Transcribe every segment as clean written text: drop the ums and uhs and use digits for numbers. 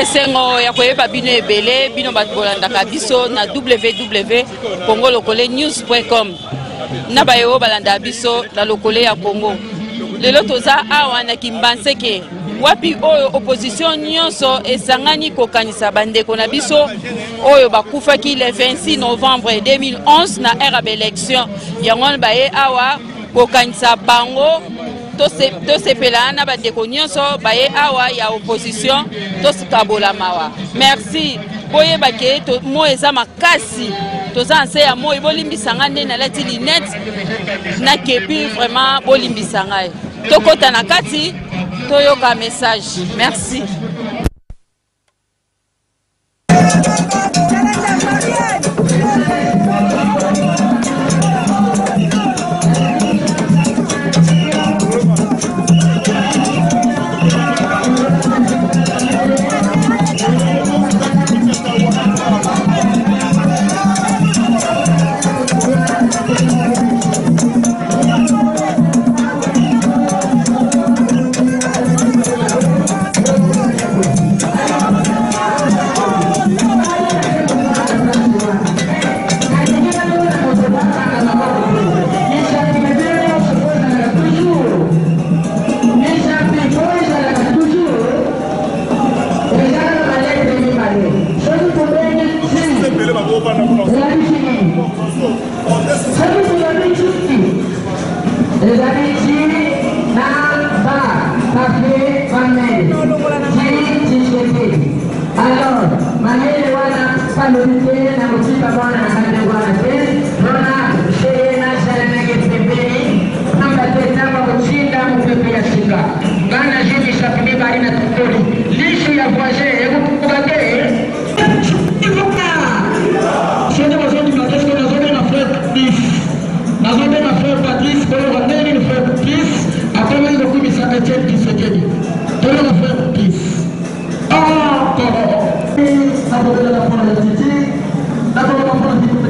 Esengo ya koyeba bino ebele bino bato bolandaka biso na www.congolocole-news.com na bayo balanda biso na lokole ya Congo. Lelo toza awa na Kimbanseke wapi oyo opposition nyonso esangani kokanisa bandeko na biso oyo bakufaki le 26 novembre 2011 na era élection yango baye awa kokanisa bango tosepela na bandeko nyonso baye awa ya opposition tosikabola mawa. Merci boye bake to mo eza makasi toza nse ya mo ibolimbisanga nde na lati linette na kepi vraiment bolimbisanga tokota na kati toyoka message. Merci. D'abord, la politique,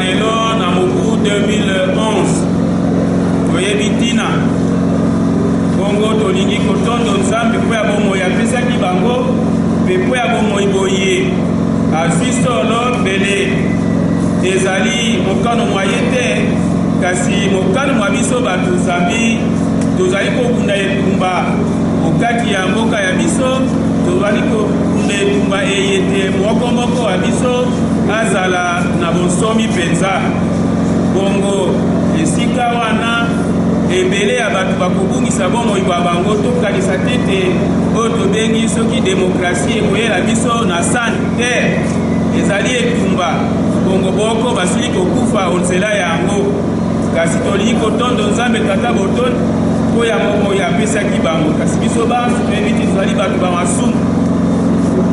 lelo na mobu 2011 toyebi ntina bongo tolingi kotondo nzambe mpo ya bomoi apesaki bango mpe mpo ya bomoi boye azwi solo mbele ezali mokano mwa ye te kasi mokano mwa biso bato zambi tozali kokunda etumba okati ya mboka ya biso tozali kokunda etumba eye te moko ya biso azala na bonsomi mpenza bongo esika wana ebele ya bato bakobungisa bomoi bwa bango tokanisa tete oyo tobengi soki demokrasi ekoyela biso na sane te ezali etumba bongo boko basili kokufa onzela yango kasi tolingi kotondo nzambe tata botoni mpo ya bomoi apesaki bango kasi biso banso toyebi te tozali bato bamasumu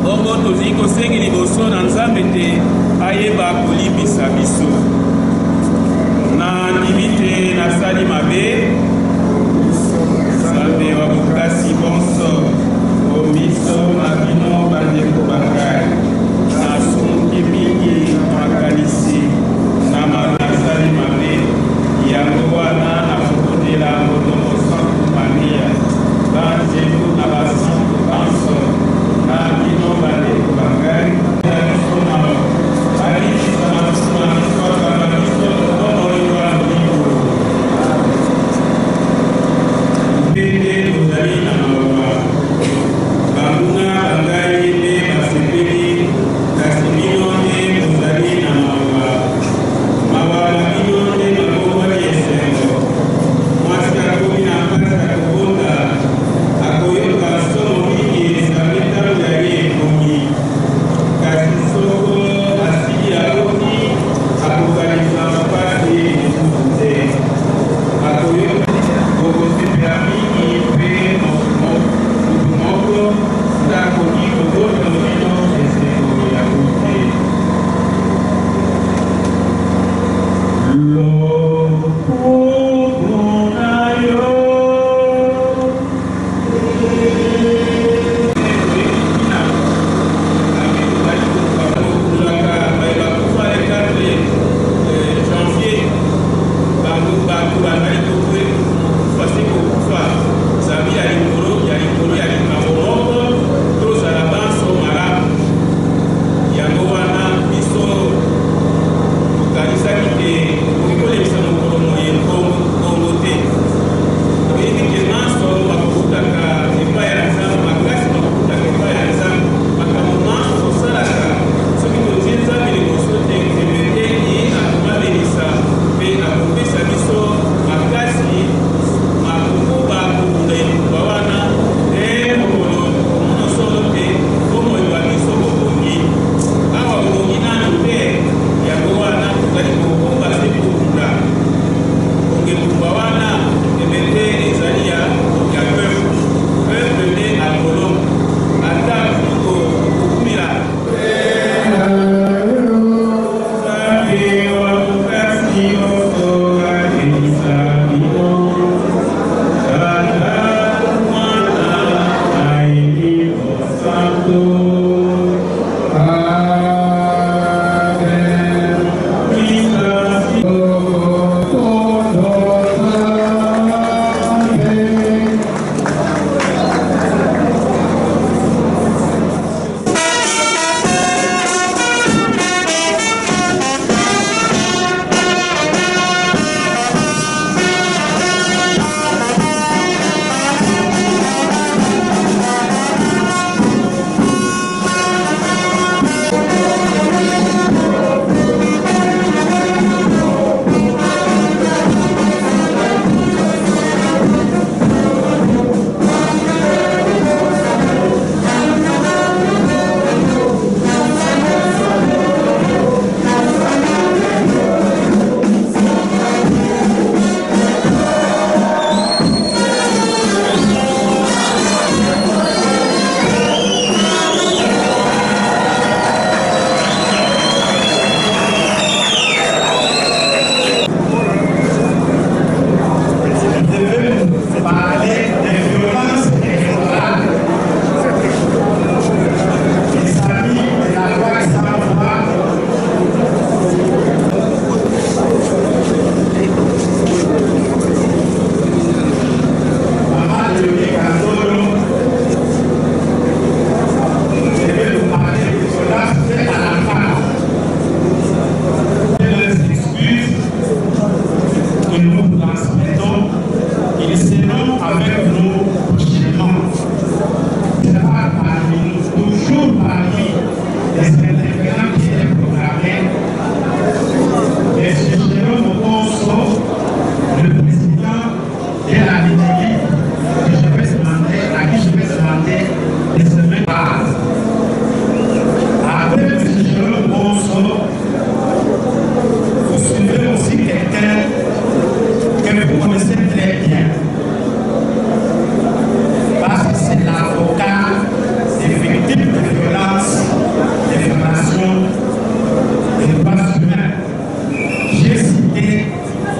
bongo tozali kosengi liboso na nzambe te ayeba kolimbisa biso na ndimi te nasali mabe nzambe wa bokasi bonso omiso na bino bandeko bakai nasumuki mingi makanisi na nasali mabe yango wana nakokotela motomo santu maria banzelu na basantu banso na bino bandeko bakai na biso na alisa na biso na biso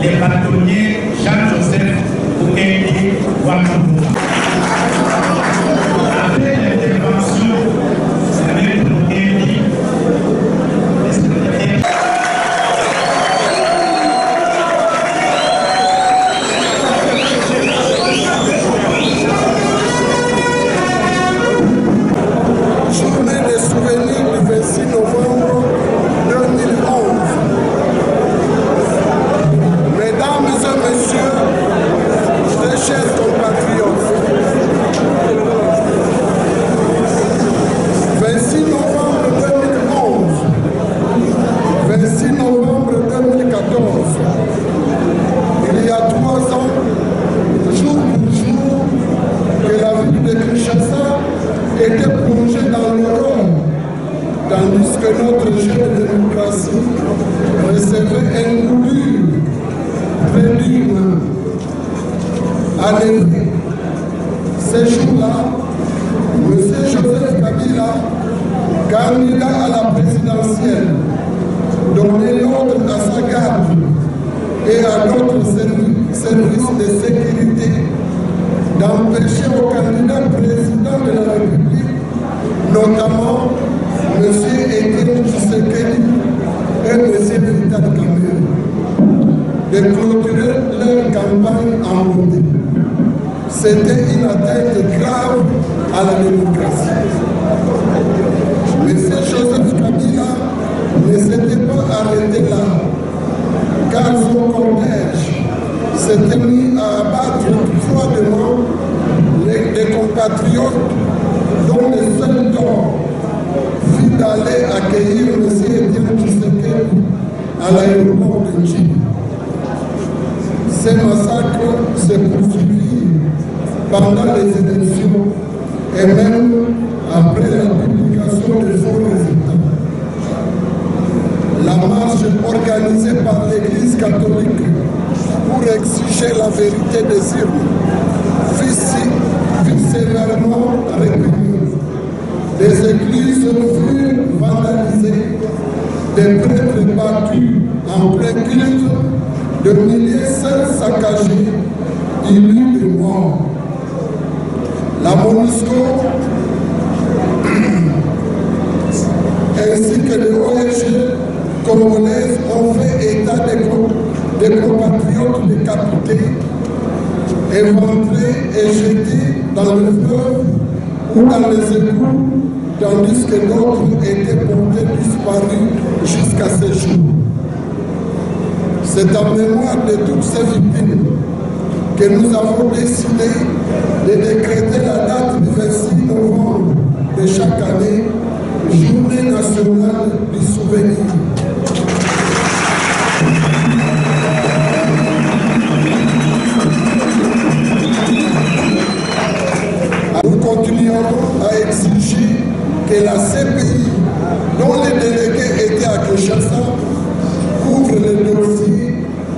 le bâtonnier Jacques-Joseph Okendi Wakamura. Après l'intervention avec Okendi, journée des souvenirs du 26 novembre 2011. Mesdames et messieurs, très chers compatriotes, 26 novembre 2011, 26 novembre 2014, il y a 3 ans, jour pour jour, que la ville de Kinshasa était plongée dans l'horreur, tandis que notre jeune démocratie recevait un coup dur, très dur. En effet, ces jours-là, M. Joseph Kabila, candidat à la présidentielle, donnait l'ordre à sa garde et à d'autres services de sécurité d'empêcher au candidat président de la République, notamment M. Etienne Tshisekedi et M. Vital Kamerhe, de clôturer leur campagne en beauté. C'était une atteinte grave à la démocratie. M. Joseph Kabila ne s'était pas arrêté là, car son cortège s'était mis à abattre froidement des compatriotes dont le seul tort fut d'aller accueillir M. Etienne Tshisekedi à l'aéroport de Njili. Ces massacres se poursuivirent pendant les élections et même après la publication de son résultat. La marche organisée par l'Église catholique pour exiger la vérité des urnes fut sévèrement réprimée. Des églises furent vandalisées, des prêtres battus en plein culte, de milliers saccagés, il y eut des morts. La MONUSCO ainsi que les ONG congolaises ont fait état des compatriotes décapités, éventrés et jetés dans le fleuve ou dans les égouts, tandis que d'autres étaient portés disparus jusqu'à ce jour. C'est en mémoire de toutes ces victimes que nous avons décidé de décréter la date du 26 novembre de chaque année, Journée nationale du souvenir. Nous continuerons à exiger que la CPI, dont les délégués étaient à Kinshasa, ouvre les dossiers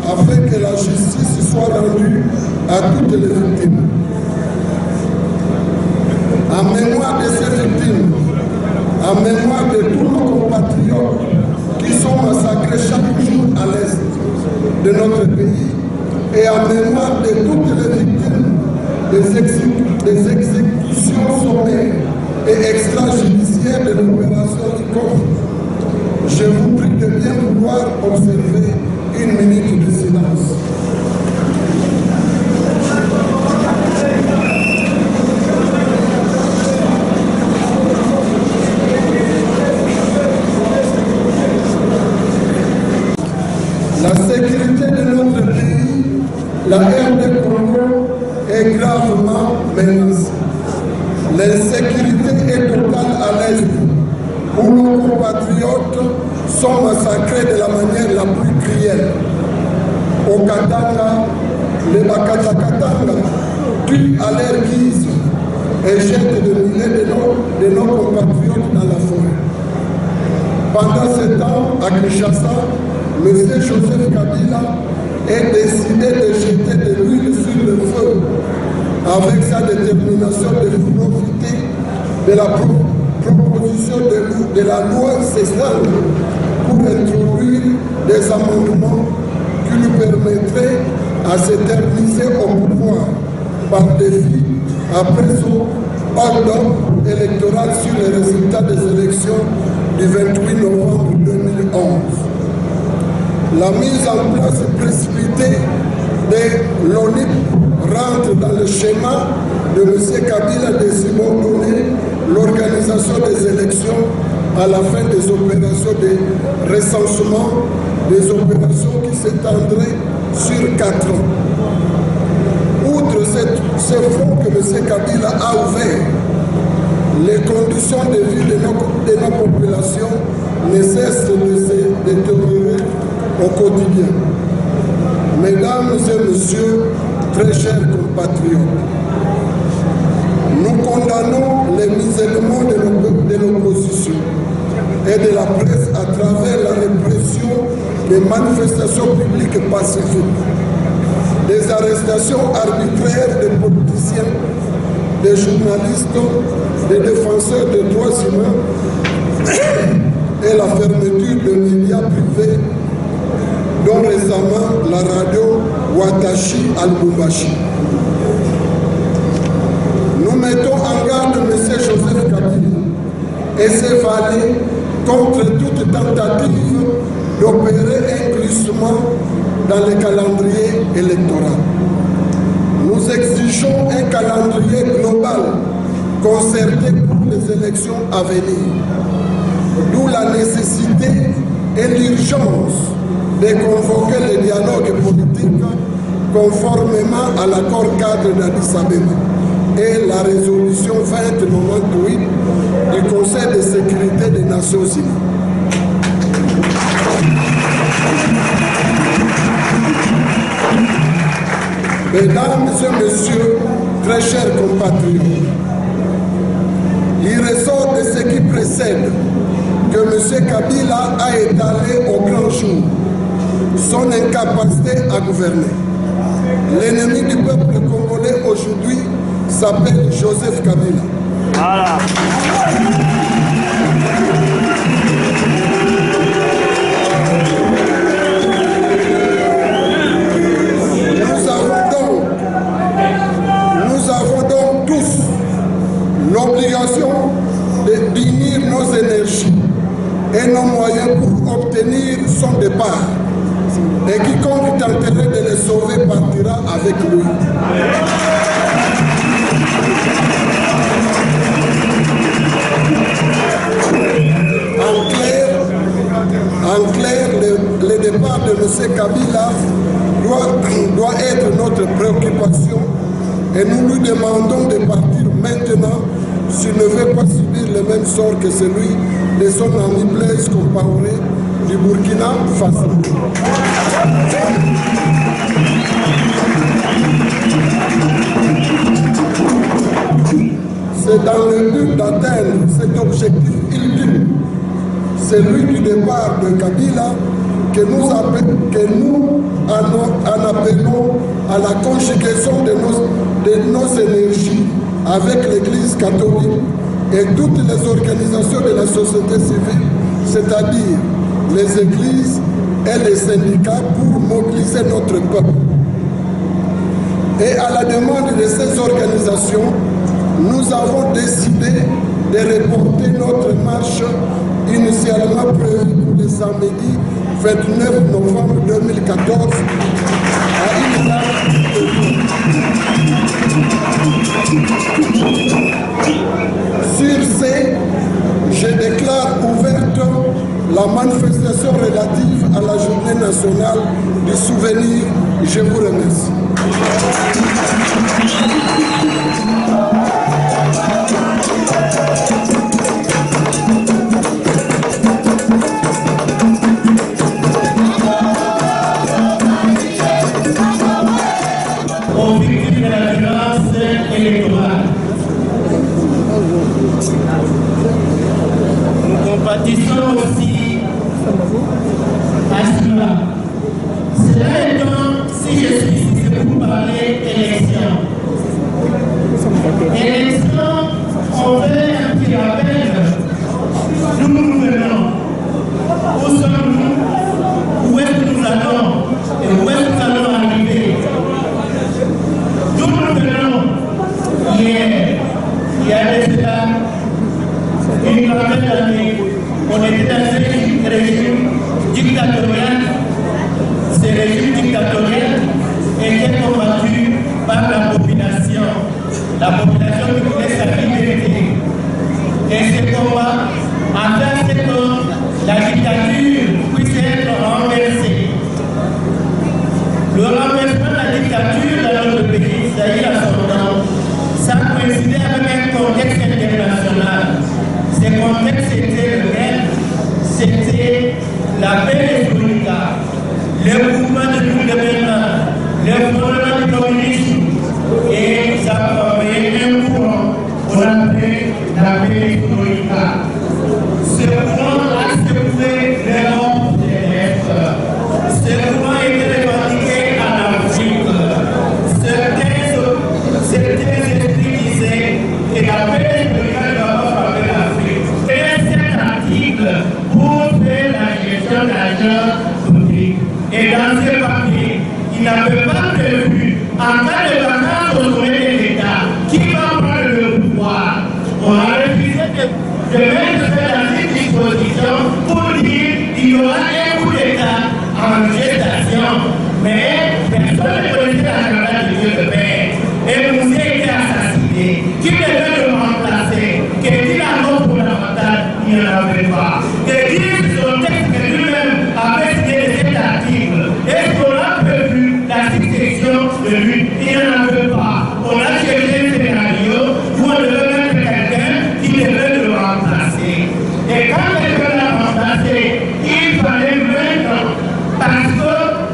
afin que la justice soit rendue à toutes les victimes. En mémoire de ces victimes, en mémoire de tous nos compatriotes qui sont massacrés chaque jour à l'est de notre pays, et en mémoire de toutes les victimes des exécutions sommaires et extrajudiciaires de l'opération ICOF, je vous prie de bien vouloir observer une minute de silence. La sécurité de notre pays, la RD Congo, est gravement menacée. L'insécurité est totale à l'Est, où nos compatriotes sont massacrés de la manière la plus cruelle. Au Katanga, les Bakatakatanga tuent à leur guise et jettent des milliers de nos compatriotes dans la forêt. Pendant ce temps, à Kinshasa, M. Joseph Kabila est décidé de jeter de l'huile sur le feu avec sa détermination de profiter de la proposition de la loi Cézanne pour introduire des amendements qui nous permettrait à s'éterniser au pouvoir par défi après son hold-up électoral sur les résultats des élections du 28 novembre 2011. La mise en place précipitée de l'ONIP rentre dans le schéma de M. Kabila de subordonner l'organisation des élections à la fin des opérations de recensement, des opérations qui s'étendraient sur 4 ans. Outre ce front que M. Kabila a ouvert, les conditions de vie de nos populations ne cessent de se détériorer au quotidien. Mesdames et messieurs, très chers compatriotes, nous condamnons les musulmans de l'opposition et de la presse à travers la répression des manifestations publiques pacifiques, des arrestations arbitraires des politiciens, des journalistes, des défenseurs des droits humains et la fermeture de médias privés, dont récemment la radio Watashi al-Boubachi. Nous mettons en garde M. Joseph Kabila et ses valets contre toute tentative d'opérer un glissement dans le calendrier électoral. Nous exigeons un calendrier global concerté pour les élections à venir, d'où la nécessité et l'urgence de convoquer le dialogue politique conformément à l'accord cadre d'Addis Abeba et la résolution 2098 du Conseil de sécurité des Nations Unies. Mesdames et messieurs, très chers compatriotes, il ressort de ce qui précède que M. Kabila a étalé au grand jour son incapacité à gouverner. L'ennemi du peuple congolais aujourd'hui s'appelle Joseph Kabila. Voilà. Nous avons donc tous l'obligation de d'unir nos énergies et nos moyens pour obtenir son départ. Et quiconque tenterait de les sauver partira avec lui. En clair, le départ de M. Kabila doit être notre préoccupation et nous lui demandons de partir maintenant s'il ne veut pas subir le même sort que celui de son ami Blaise Compaoré du Burkina Faso. C'est dans le but d'atteindre cet objectif ultime, celui du départ de Kabila, que nous en appelons à la conjugaison de nos énergies avec l'Église catholique et toutes les organisations de la société civile, c'est-à-dire les églises et les syndicats, pour mobiliser notre peuple. Et à la demande de ces organisations, nous avons décidé de reporter notre marche initialement prévue pour le samedi 29 novembre 2014 à une date de Sur ce, je déclare ouverte la manifestation relative à la journée nationale du souvenir. Je vous remercie. Aux victimes de la violence électorale, nous compatissons aussi à cela. Cela étant, si je suis ici pour parler élection, mouvement de plus de 20 ans, le fondement du communisme, et ça a formé un courant qu'on appelle la perestroïka. Ce courant a secoué l'Europe des lettres. Ce courant était revendiqué en Afrique. Certains esprits disaient que la perestroïka ne va pas frapper l'Afrique. Et cet article pour faire la gestion de l'argent public. Et dans ce papier, il n'avait pas prévu, en cas de vacances au sommet de l'État, qui va prendre le pouvoir. On a refusé de mettre ça dans cette disposition pour dire qu'il y aura un coup d'État en gestation. Mais personne ne connaissait la grandeur de Dieu de paix. Et Moussé était assassiné. Qui devait le remplacer? Qu'est-il a mort fondamental? Il n'y en avait pas. Que dire son texte que lui-même avait signé de cet article? Est-ce qu'on a prévu la succession de lui? Il n'y en avait pas. On a cherché un scénario où on devait mettre quelqu'un qui devait le remplacer. Et quand quelqu'un l'a remplacé, il fallait 20 ans. Parce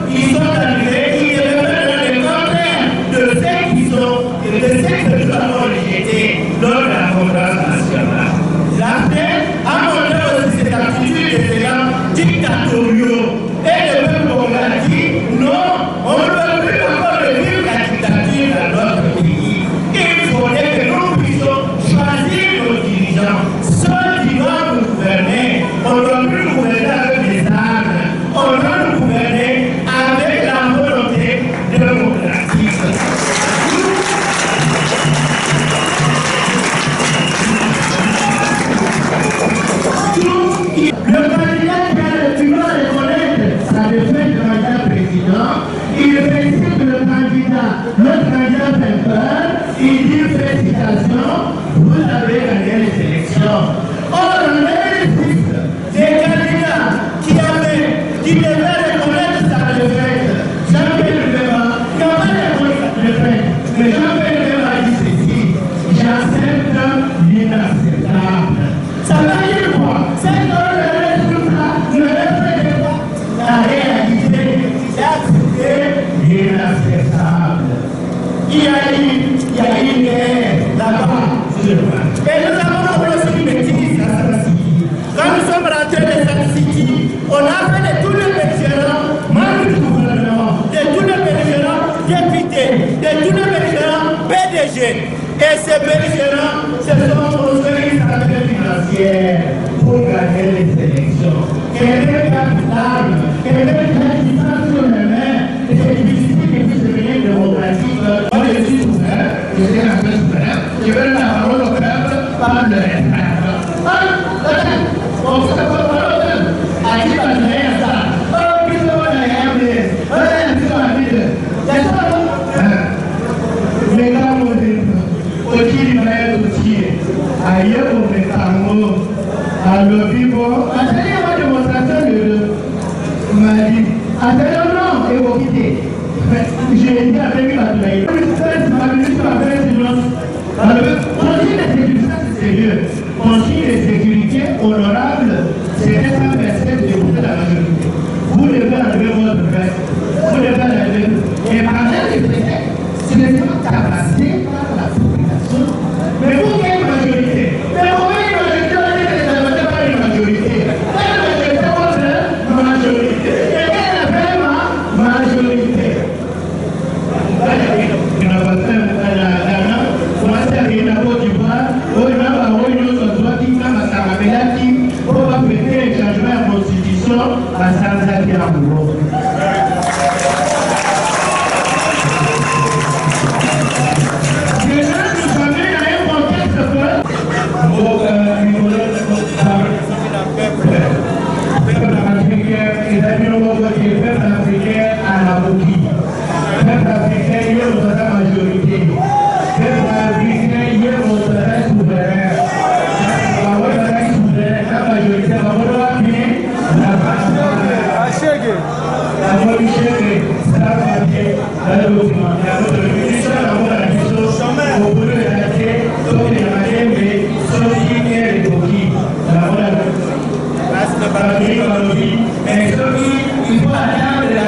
qu'ils sont arrivés, ils devaient mettre le contraire de ceux qui sont, de ceux que nous avons rejetés lors de la conférence nationale. La paix a montré aussi cette attitude de ces gens dictatoriaux. Et le peuple congolais dit non, on ne peut plus encore vivre la dictature dans notre pays. Il faudrait que nous puissions choisir nos dirigeants. Ceux qui doivent nous gouverner, on ne doit plus gouverner avec des armes. On doit nous gouverner avec la volonté démocratique. Le candidat qui va reconnaître sa défaite de candidat président, il félicite le candidat fait peur, il dit félicitations, vous avez gagné les élections. Or, on existe des candidats qui devaient reconnaître sa défaite. Jean-Pierre Lema n'a pas reconnu sa défaite, mais Jean-Pierre Lema a dit ceci: j'accepte l'inacceptable. Ça veut dire quoi? C'est la réalité, c'est accepter l'inacceptable. Il y a une guerre là-bas. Et nous avons aussi une bêtise à San City. Quand nous sommes rentrés de San City, on a fait de tous les belligérants membres du gouvernement, de tous les belligérants députés, de tous les belligérants PDG. Et ces belligérants se sont construits une stratégie financière pour gagner les élections. Quelqu'un qui a l'arme, quelqu'un qui a sur les mains, et c'est difficile que puisse devenir démocratique. Moi, je suis ouvert, je suis un peu ouvert, je veux la parole au peuple par le référendum. On se fait pas parole, à qui va le faire ça? Oh, qui se va le faire? Oh, qui se va le faire? C'est ça, non? Mais quand on dit, au-dessus du maire d'outier, ailleurs on met un mot, à l'obibo, à la démonstration de Mali, à non, et vous quittez. J'ai dit avec la plaie. Ma ministre a fait silence. Consigne de sécurité, c'est sérieux. Consigne de sécurité honorable, c'est un verset de vous la majorité. Vous devez enlever votre frère. Vous devez enlever. Et par les préfets, ce n'est pas tabassé par la population. Mais vous qui êtes majorité, mais vous voyez une majorité, on n'est pas une majorité. Quelle majorité votre majorité? Et quelle est vraiment majorité? Il n'a pas fait la commencé à venir à Côte d'Ivoire, on a prêter un changement à la constitution à Sanzaki Amouro. Mais il faut attendre la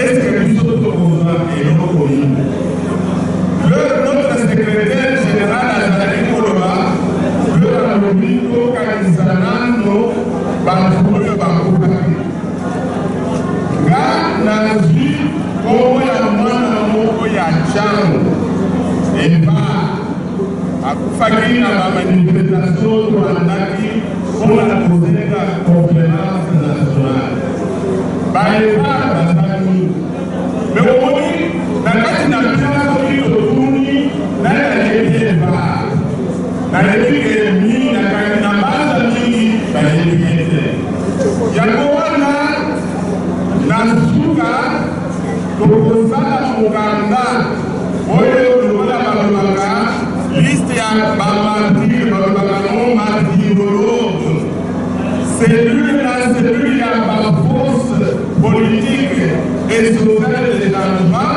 est-ce que nous sommes opposants et non communs? Notre secrétaire général Azali Koloba, le Ramomito Kanizanano, Bantuyo Bakupaki. Ga Nazi, Koya Mwana Moko ya Chamo, et pas Akufaki na manifestation Rwandaki pour la conférence nationale. Baïba Bazani. Mais au moins, la carte n'a pas sorti de Touni, n'a pas été pas. N'a pas été mis, n'a pas été Yakowana, Nasuka, Tokosala Muganda, Oyo Lola Babaka, liste ya Bamati, Babakano, Matirolo. Cellule ya force politique et sociale de changement,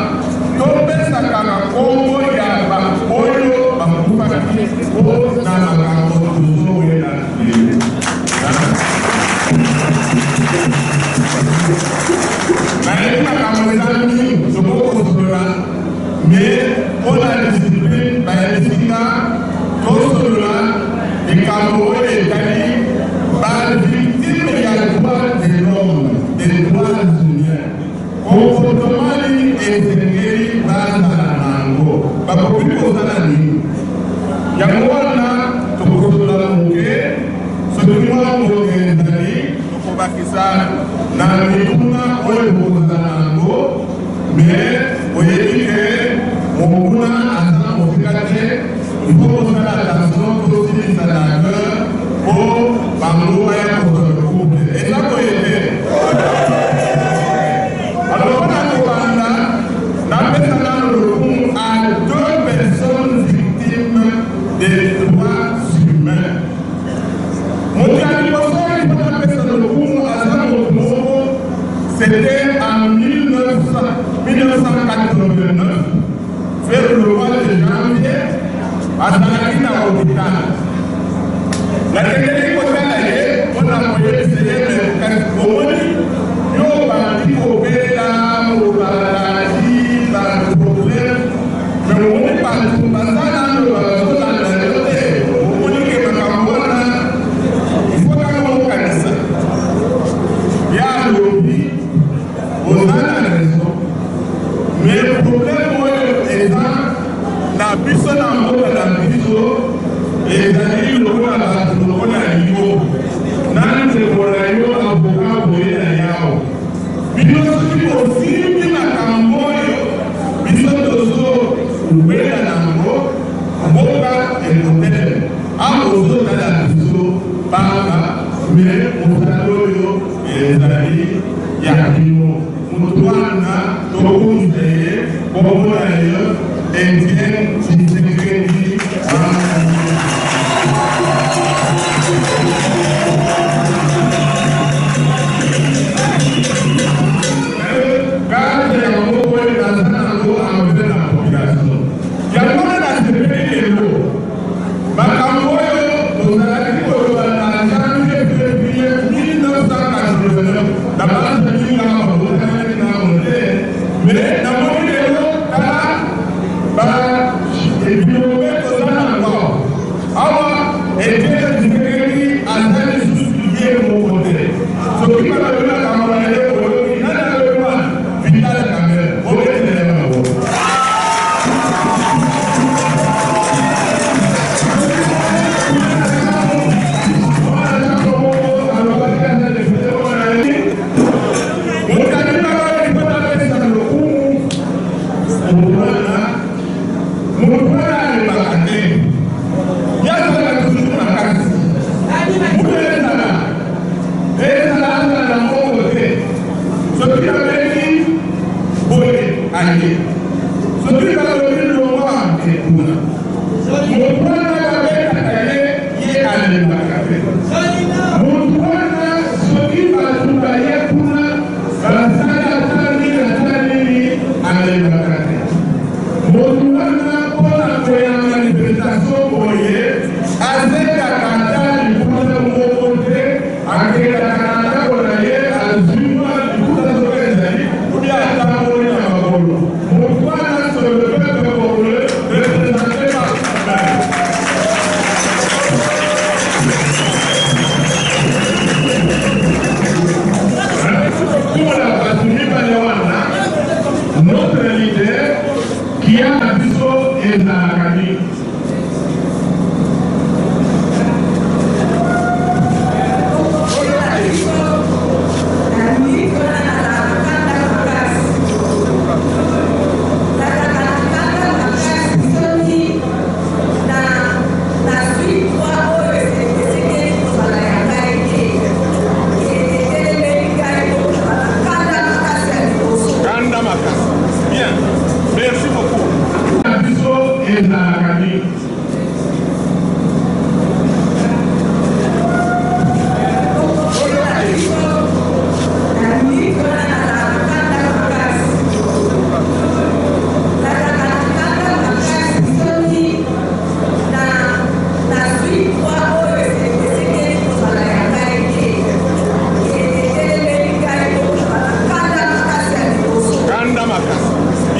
tombé sa kaka Congo ya Bakoyo, Bakupaki, O Namakato, Zoé la mais on a discipline, les Camerounais et Cali, victime et droit de l'homme, des droits humains. Comportement et sécurité dans la langue. Pas pour plus qu'on a dit. Yamouana, Tokotola Mouké, ce que moi, mon Dali, Tokobakisa, Namikuna, Oyemozalango, mais, voyez que, mon Mouna, Asa, Mofikate, il faut poser l'attention aussi à la gueule pour Bangouaya pour le couple. Et ça peut aider. Alors, on a Kobanda, la personne dans le groupe a 2 personnes victimes des droits humains. Mon anniversaire, pour la personne dans le groupe à Saint-Momo, c'était en 1989, vers le mois de janvier, à Zanakina Hôpital. La technique on a envoyé le CDM, au moins, yo bandi Obela, Obaladi, dans le problème, mais on est partout, dans la il faut qu'on connaisse ça. Il y a le lobby, on a la raison, mais le problème est dans la puissance en haut de la puissance. Et d'ailleurs, le roi a niveau. Nan se volayo avocat boye na yao. Bino soki aussi bina kamboyo. Bino tozo ubela na ngo. Mboka emotel. Amozo na la biso banga. Mais motaloyo ezali ya bino. Mutwana tokunzeye. Komona yo. Endien chisekedi.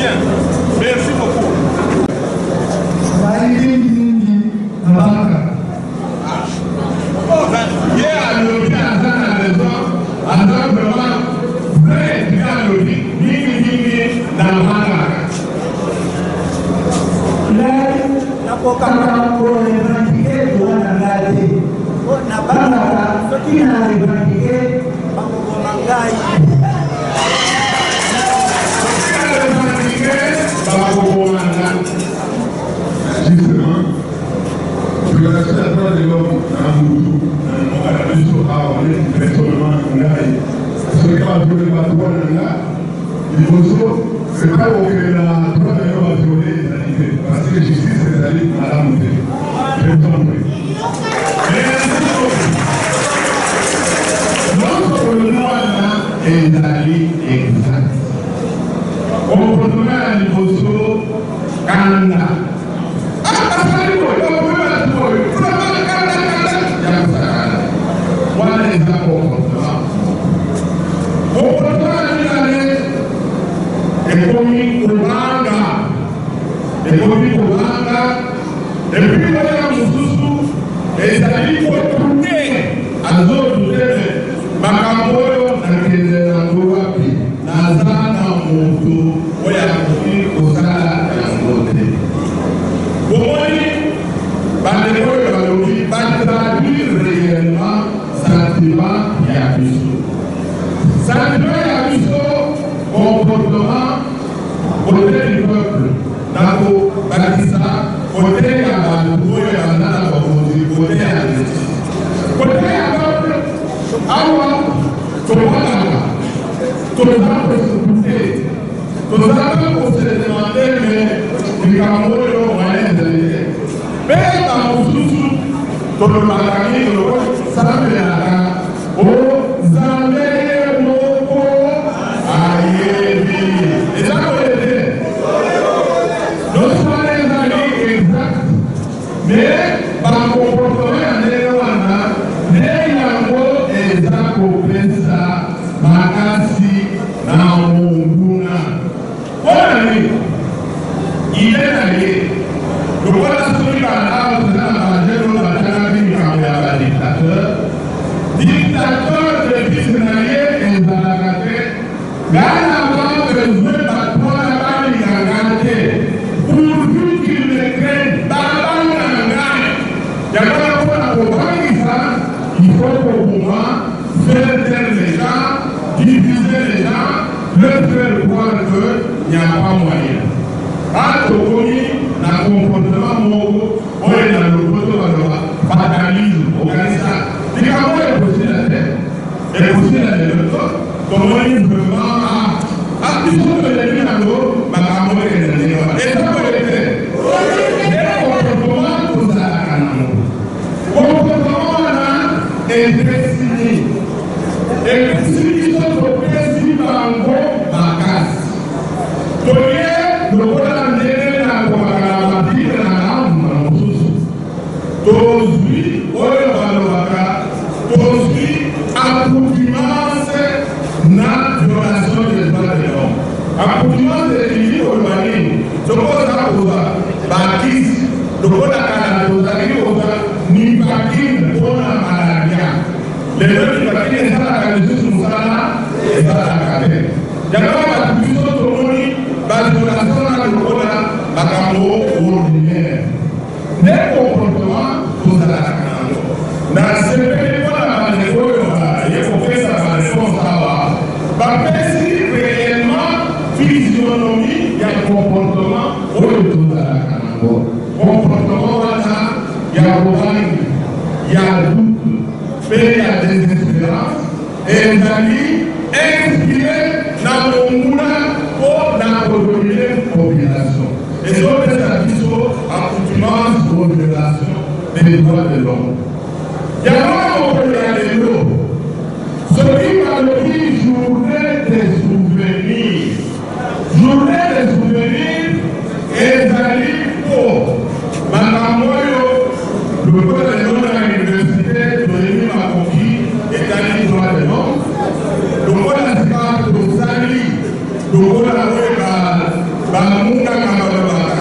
bien. Merci beaucoup. C'est pas pour que la droite va violer les égalités, parce que justice c'est aller à la montée. Je vous en prie. Notre loi est d'aller exact. On peut donner à l'Iboso Kanda. Voilà les accords. On peut donner et puis voilà Moussousou et ça dit faut tourner à l'autre Makamboyo na Ngoapi na Zana Moto oya kufi osala ya ngote bomoni bande oyo balobi traduire réellement sentiment ya biso comportement côté du peuple nako bakisa côté ya bantu oyo bandana bakonzi côté ya justice côté ya peuple awa tokolaka tozala kosekute tozala kosedemande me likambo oyo waezalite mpe bamosusu tolobaka nini sambelaka o nzambe moko ayebi eza koyede nosala ezali exact me bakomportema ya ndenge wana nde yango eza kopesa makasi na monguna mpona nini ile na ye lokola soki balaozela bajeno batalaki likambo ya badictateur dictateur de fils na ye ezalaka te ngana besoin batwana balinganga te pourvu qu'il ne craigne babanganga yango mpona kobangisa il faut koboma faire taire les gens diviser les gens leur faire croire qu'il n'y a pas moyen atokomi na comportement moko oyo na lopoto baloba fatalisme okanisa likambo ekosila te ekosila lelo tomoni vraiment biso tolemi nango makambo ekendele wana ezakolete comportement tozalaka nango comportement wana edesini ekosili biso topesi bango makasi toye lokola ndenge nakomaka na mapile na ngambu na mosusu tozwi oyo balobaka tozwi accoutumance na violation des droits de l'homme accoutumance elili koloba nini sokoza koza bakisi lokola kala tozalaki koza nipakine mpona malaria lelo nipakine esalaka lisusu mosala esalaka te yango bato biso tomoni baviolation lokola makambo ordinaire nde comportement tozalaka nango na sepeli mpona bandeko oyo ye kopesa bareponse awa bapesi réellement physionomie ya comportement oyo tozalaka nango comportement wana ya kobangi ya doute mpe ya désespérance ezali inspiré na monguna mpo na kodomine population ezopesa biso accoutumance aux violations des droits de l'homme yango mokolo ya lelo soki balobi journée des souvenirs ezali mpo makambo oyo lokola lelo na université toyemi makoki etali droit de l'homme lokola sika tosali lokola oyo Bamunga Kababaka,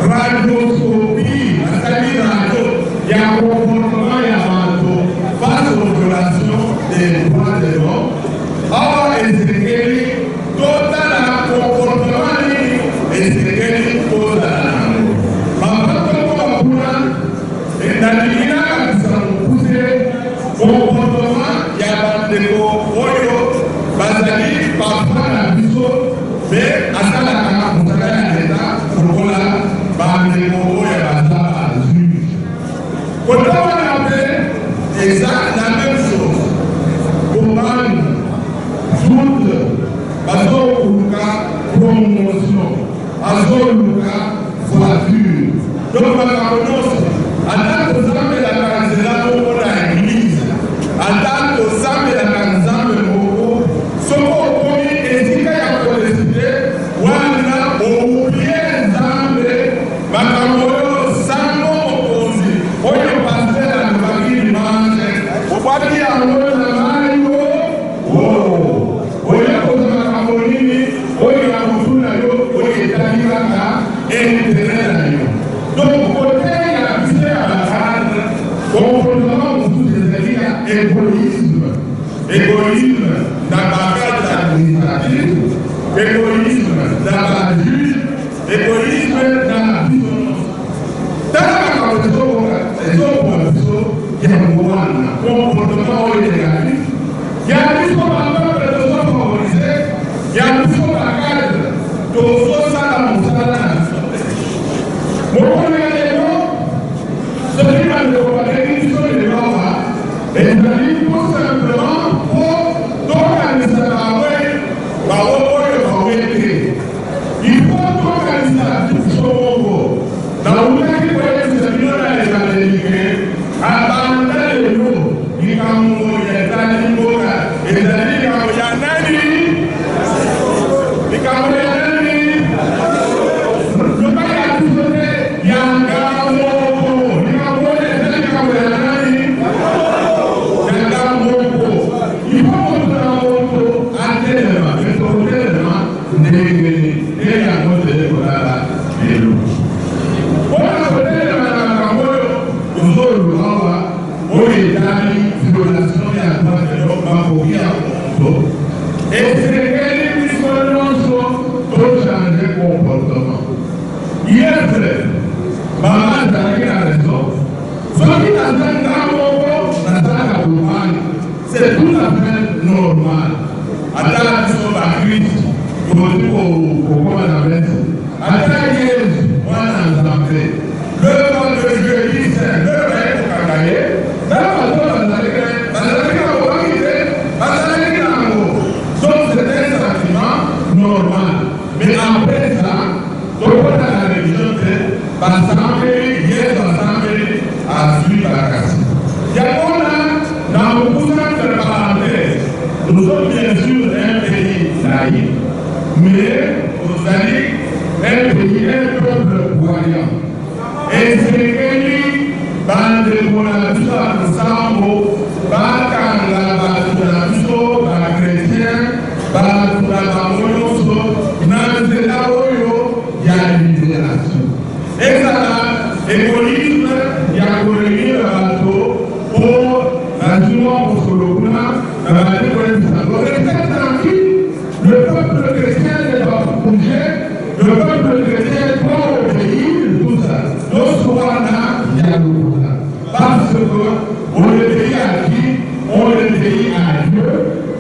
radioscopie, c'est-à-dire radio, il y a un comportement et un manteau face aux violations des droits de l'homme. Or, Ezekiel, total comportement Ezekiel, total. Comportement, il y a des oyo, basali, parfois la biso, mais à ça la carte, on s'appelle à l'État, pour la bande de oyo, et basala à juge. Quand on a fait exact la même chose, comment joute, baso luka, promotion, azo luka, voiture. Donc, on va reconnaître, en tant que femme de la Canzela, on a l'église. En tant que femme de la Canzela, ce qu'on connaît, et si il y a décidé, on a oublié les âmes, Makamoyo, Sango, Oposi, on est passé à la famille dimanche, on va dire à l'eau, la maille, on est posé à la Camorini, on est à Moutounayo, on est à l'Iraka, et donc, côté la visée à la cadre, comportement sous des égoïsme dans la cadre administrative, égoïsme dans la juge, égoïsme dans la violence. Dans la il y a un comportement illégaliste, il y a un discours à peuple de soi favorisé, il y a un discours à cadre de soi mon premier élément, ce qui m'a demandé une chose de l'envoi, et il m'a dit tout simplement pour organiser la way, il faut organiser la Congo. Dans le cas qui peut être ce qu'il y a les Américains, abandonner les mots, il y a un mot, il y a un mot, et il y a un c'est tout à fait normal. À la mission de Christ, au à la le monde de jeudi, c'est le rêve au Kakaye. Donc c'est un sentiment normal. Mais après ça, donc on a la religion de Bassamé, Yes Bassamé, à suivre la casse. Il y a dans le courant de la parenthèse, nous sommes bien sûr un pays laïque, mais vous allez un pays, un peuple voyant. Et c'est que bande de Bonaventure à Sambo, Bakanga, Bakanga, Bakchrétien, Bakanga, Nanzela Oyo, il y a une libération. Et ça, l'égoïsme, il y a un bateau pour la joie pour ce logement, dans la décoration. Donc, restez tranquille, le peuple chrétien n'est pas bougé, le peuple chrétien doit obéir, tout ça. Donc, Soana, il y a le logement. Parce qu'on obéit à qui? On obéit à Dieu,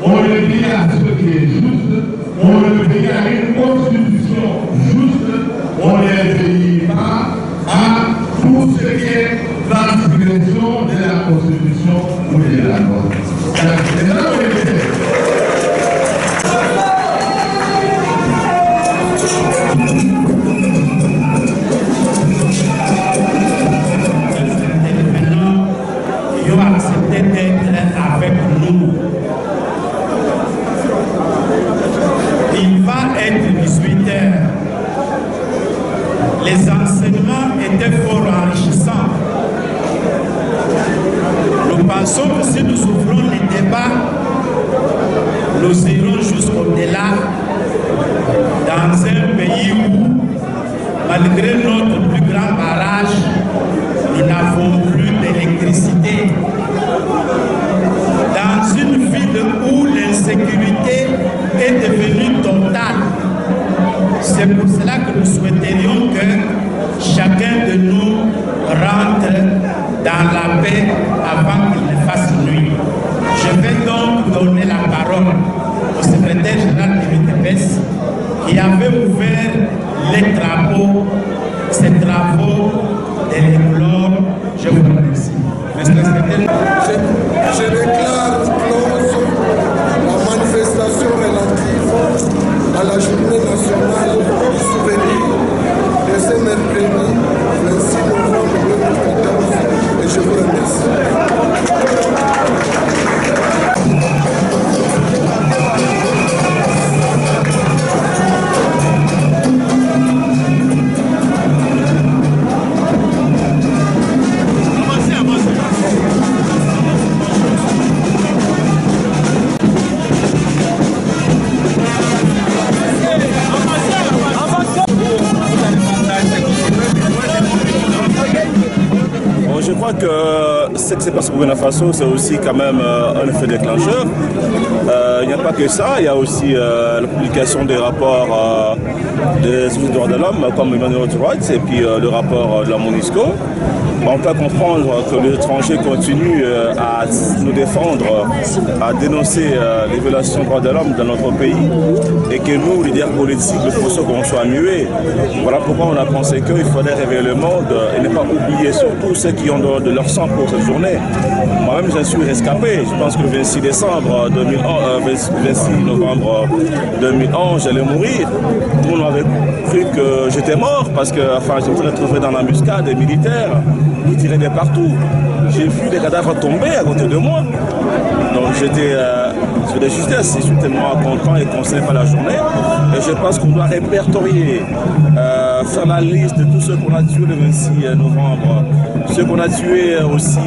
on obéit à ce qui est juste, on obéit à une constitution juste, on n'obéit pas à tout ce qui est transgression de la constitution ou de la loi. Ils ont accepté d'être avec nous. Il va être 18h. Les enseignements étaient fort enrichissants. Nous pensons que si nous ouvrons les débats, nous irons jusqu'au-delà dans un pays où malgré notre plus grand barrage, nous n'avons plus d'électricité. Dans une ville où l'insécurité est devenue totale, c'est pour cela que nous souhaiterions que chacun de nous rentre dans la paix avant qu'il ne fasse nuit. Je vais donc donner la parole au secrétaire général de l'UDPS qui avait ouvert les travaux, ces travaux de l'école. Je vous remercie. Je déclare close la manifestation relative à la journée nationale du souvenir de ce mercredi 26 novembre 2014 et je vous remercie. Je crois que ce qui s'est passé au Burkina Faso, c'est aussi quand même un effet déclencheur. Il n'y a pas que ça, il y a aussi la publication des rapports des droits de l'homme comme Human Rights et puis le rapport de la MONUSCO. On peut comprendre que les étrangers continuent à nous défendre, à dénoncer les violations des droits de l'homme dans notre pays et que nous, leaders politiques, il faut qu'on soit muets. Voilà pourquoi on a pensé qu'il fallait réveiller le monde et ne pas oublier surtout ceux qui ont de leur sang pour cette journée. Moi-même, je suis rescapé. Je pense que le 26 novembre 2011, j'allais mourir. Tout le monde avait cru que j'étais mort parce que je me suis retrouvé dans l'embuscade des militaires qui tiraient de partout. J'ai vu des cadavres tomber à côté de moi. Donc j'étais sur des justesses. Je suis tellement content et concerné par la journée. Et je pense qu'on doit répertorier, faire la liste de tous ceux qu'on a tués le 26 novembre, ceux qu'on a tués aussi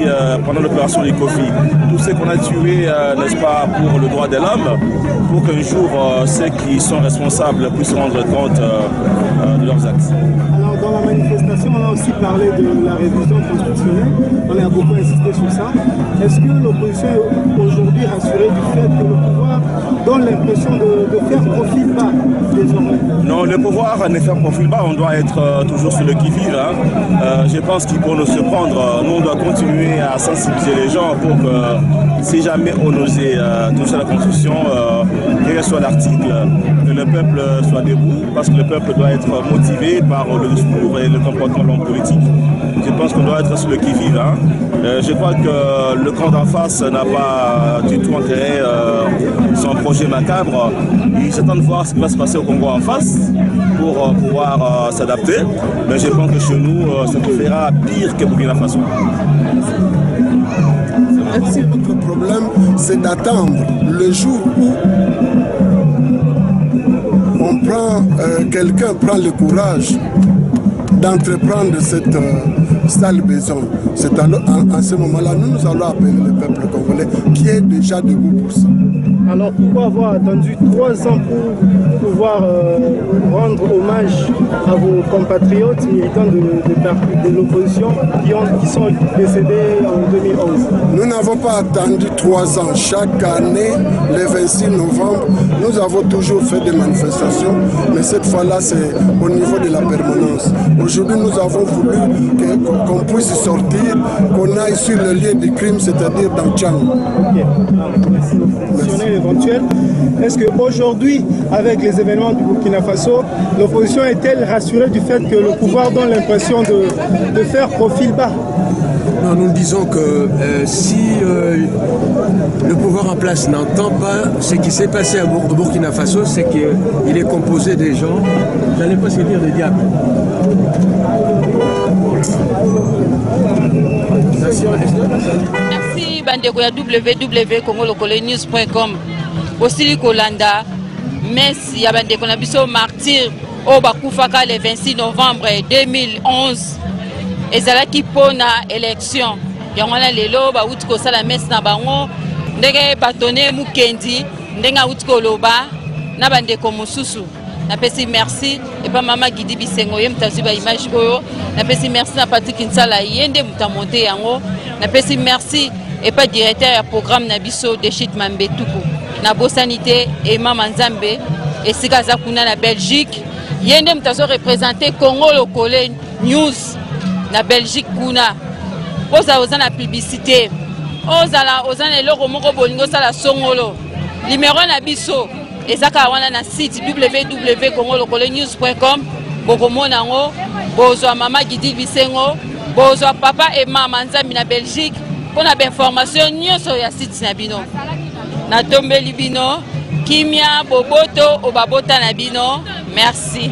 pendant l'opération du Covid, tous ceux qu'on a tués, n'est-ce pas, pour le droit de l'homme, pour qu'un jour ceux qui sont responsables puissent rendre compte de leurs actes. Alors dans la manifestation, on a aussi parlé de la révision constitutionnelle, on a beaucoup insisté sur ça. Est-ce que l'opposition est aujourd'hui rassurée du fait que le pouvoir donne l'impression de faire profil bas désormais? Non, le pouvoir ne fait profil bas, on doit être toujours sur le qui-vive. Je pense qu'il faut nous surprendre, nous on doit continuer à sensibiliser les gens pour que si jamais on osait toucher la Constitution, quel que soit l'article, que le peuple soit debout, parce que le peuple doit être motivé par le discours et le comportement de l'homme politique. Je pense qu'on doit être sur le qui-vive. Je crois que le camp d'en face n'a pas du tout intérêt son projet macabre. Ils s'attendent de voir ce qui va se passer au Congo en face pour pouvoir s'adapter. Mais je pense que chez nous, ça nous fera pire que Burkina Faso. Notre problème, c'est d'attendre le jour où quelqu'un prend le courage d'entreprendre cette sale besoin. C'est à ce moment-là, nous allons appeler le peuple congolais qui est déjà debout pour ça. Alors pourquoi avoir attendu 3 ans pour pouvoir rendre hommage à vos compatriotes militants de l'opposition qui sont décédés en 2011? Nous n'avons pas attendu 3 ans. Chaque année, le 26 novembre, nous avons toujours fait des manifestations, mais cette fois-là, c'est au niveau de la permanence. Aujourd'hui, nous avons voulu qu'on puisse sortir, qu'on aille sur le lieu du crime, c'est-à-dire dans Tchang. Okay. Merci. Éventuelle. Est-ce qu'aujourd'hui, avec les événements du Burkina Faso, l'opposition est-elle rassurée du fait que le pouvoir donne l'impression de faire profil bas? Non, nous disons que si le pouvoir en place n'entend pas ce qui s'est passé au Burkina Faso, c'est qu'il est composé des gens, j'allais pas se dire des diables. Merci bandeko ya www.congolokolenews.com osili kolanda messe ya bandeko na biso martyr o bakufaka le 26 novembre 2011 ezalaki pona élection yango na lelo bauti kosala messe na bango ndenge batone mukendi ndenge auti koloba na bandeko mosusu napesi merci et pas maman Guidi Bisengo yem tazuba image oyo napesi merci na Patrick Nsala yende mutamonte yango napesi merci et pas directeur ya programme na biso de Chit Mambetuku na Bosanité et Mama Nzambe et sikaza kuna na Belgique yende mutazo représenter Congo Lokole News na Belgique kuna poza ozana publicité ozana eloko moko bolingo sala songolo numéro na biso ezaka wana na site www.congolokolenews.com bokomona ngo bozwa mama Guidi Bisengo bozwa papa et mama Nzambi na Belgique pona ba information nyonso ya site na bino na tombeli bino kimia boboto obabota na bino merci.